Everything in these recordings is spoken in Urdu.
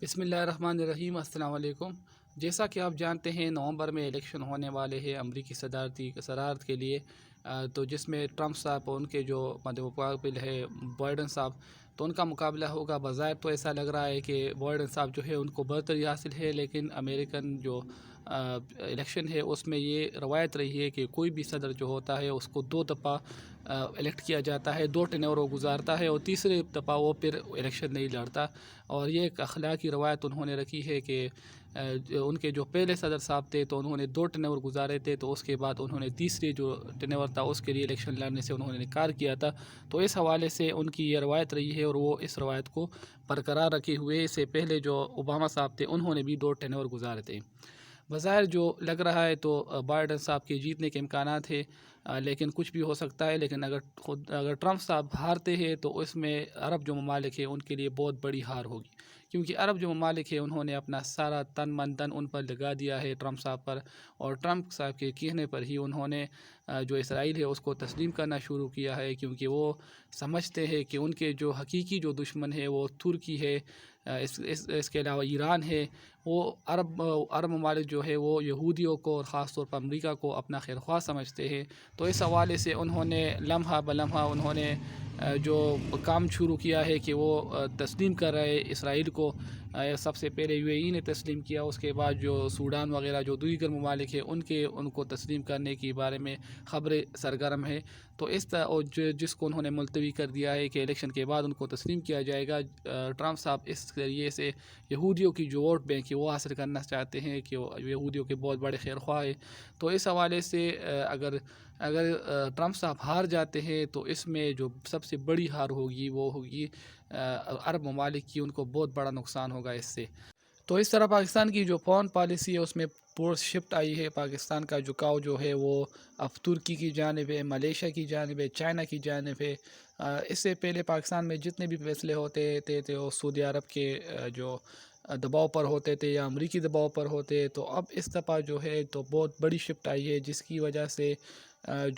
بسم اللہ الرحمن الرحیم، السلام علیکم۔ جیسا کہ آپ جانتے ہیں نومبر میں الیکشن ہونے والے ہیں امریکی صدارتی صدارت کے لیے، تو جس میں ٹرمپ صاحب اور ان کے جو مقابل ہے بائیڈن صاحب، تو ان کا مقابلہ ہوگا۔ بظاہر تو ایسا لگ رہا ہے کہ بائیڈن صاحب جو ہے ان کو برتری حاصل ہے، لیکن امریکن جو الیکشن ہے اس میں یہ روایت رہی ہے کہ کوئی بھی صدر جو ہوتا ہے اس کو 2 دفعہ الیکٹ کیا جاتا ہے، 2 ٹینور وہ گزارتا ہے اور تیسرے دفعہ وہ پھر الیکشن نہیں لڑتا۔ اور یہ ایک اخلاقی روایت انہوں نے رکھی ہے کہ ان کے جو پہلے صدر صاحب تھے تو انہوں نے 2 ٹینور گزارے تھے، تو اس کے بعد انہوں نے تیسری جو ٹینور تھا اس کے لیے الیکشن لڑنے سے انہوں نے انکار کیا تھا۔ تو اس حوالے سے ان کی یہ روایت رہی ہے اور وہ اس روایت کو برقرار رکھے ہوئے، اس سے پہلے جو اوباما صاحب تھے انہوں نے بھی 2 ٹینور گزارے تھے۔ بظاہر جو لگ رہا ہے تو بائیڈن صاحب کے جیتنے کے امکانات ہیں، لیکن کچھ بھی ہو سکتا ہے۔ لیکن اگر ٹرمپ صاحب ہارتے ہیں تو اس میں عرب جو ممالک ہیں ان کے لیے بہت بڑی ہار ہوگی، کیونکہ عرب جو ممالک ہیں انہوں نے اپنا سارا تن من دھن ان پر لگا دیا ہے ٹرمپ صاحب پر، اور ٹرمپ صاحب کے کہنے پر ہی انہوں نے جو اسرائیل ہے اس کو تسلیم کرنا شروع کیا ہے، کیونکہ وہ سمجھتے ہیں کہ ان کے جو حقیقی جو دشمن ہے وہ ترکی ہے، اس کے علاوہ ایران ہے۔ وہ عرب ممالک جو ہے وہ یہودیوں کو اور خاص طور پر امریکہ کو اپنا خیر خواہ سمجھتے ہیں۔ تو اس حوالے سے انہوں نے لمحہ بلمحہ انہوں نے جو کام شروع کیا ہے کہ وہ تسلیم کر رہے اسرائیل کو۔ سب سے پہلے UAE نے تسلیم کیا، اس کے بعد جو سوڈان وغیرہ جو دیگر ممالک ہیں ان کو تسلیم کرنے کے بارے میں خبریں سرگرم ہے۔ تو اس طرح جس کو انہوں نے ملتوی کر دیا ہے کہ الیکشن کے بعد ان کو تسلیم کیا جائے گا۔ ٹرمپ صاحب اس ذریعے سے یہودیوں کی جو ووٹ بینک ہے وہ حاصل کرنا چاہتے ہیں کہ وہ یہودیوں کے بہت بڑے خیر خواہ ہیں۔ تو اس حوالے سے اگر ٹرمپ صاحب ہار جاتے ہیں تو اس میں جو سب سے بڑی ہار ہوگی وہ ہوگی عرب ممالک کی، ان کو بہت بڑا نقصان ہوگا اس سے۔ تو اس طرح پاکستان کی جو فورن پالیسی ہے اس میں پور شفٹ آئی ہے۔ پاکستان کا جھکاؤ جو ہے وہ اب ترکی کی جانب ہے، ملیشیا کی جانب ہے، چائنا کی جانب ہے۔ اس سے پہلے پاکستان میں جتنے بھی فیصلے ہوتے تھے وہ سعودی عرب کے جو دباؤ پر ہوتے تھے یا امریکی دباؤ پر ہوتے، تو اب اس دفعہ جو ہے تو بہت بڑی شفٹ آئی ہے، جس کی وجہ سے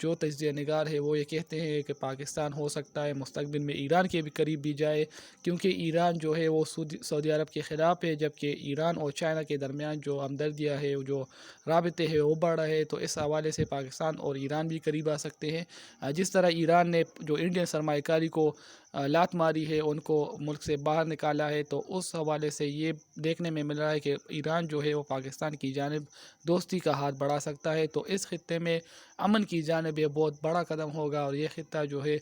جو تجزیہ نگار ہے وہ یہ کہتے ہیں کہ پاکستان ہو سکتا ہے مستقبل میں ایران کے بھی قریب بھی جائے، کیونکہ ایران جو ہے وہ سعودی عرب کے خلاف ہے، جبکہ ایران اور چائنا کے درمیان جو ہمدردیاں ہے، جو رابطے ہیں وہ بڑھ رہے ہیں۔ تو اس حوالے سے پاکستان اور ایران بھی قریب آ سکتے ہیں۔ جس طرح ایران نے جو انڈین سرمایہ کاری کو لات ماری ہے، ان کو ملک سے باہر نکالا ہے، تو اس حوالے سے یہ دیکھنے میں مل رہا ہے کہ ایران جو ہے وہ پاکستان کی جانب دوستی کا ہاتھ بڑھا سکتا ہے۔ تو اس خطے میں امن کی جانب یہ بہت بڑا قدم ہوگا، اور یہ خطہ جو ہے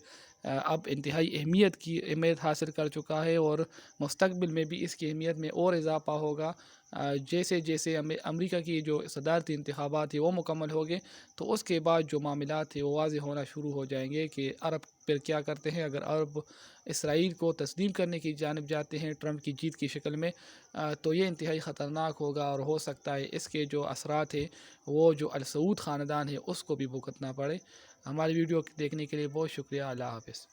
اب انتہائی اہمیت حاصل کر چکا ہے، اور مستقبل میں بھی اس کی اہمیت میں اور اضافہ ہوگا۔ جیسے جیسے امریکہ کی جو صدارتی انتخابات ہیں وہ مکمل ہو گئے تو اس کے بعد جو معاملات ہیں وہ واضح ہونا شروع ہو جائیں گے کہ عرب پھر کیا کرتے ہیں۔ اگر عرب اسرائیل کو تسلیم کرنے کی جانب جاتے ہیں ٹرمپ کی جیت کی شکل میں، تو یہ انتہائی خطرناک ہوگا، اور ہو سکتا ہے اس کے جو اثرات ہیں وہ جو السعود خاندان ہے اس کو بھی بھگتنا پڑے۔ ہماری ویڈیو دیکھنے کے لیے بہت شکریہ۔ اللہ حافظ۔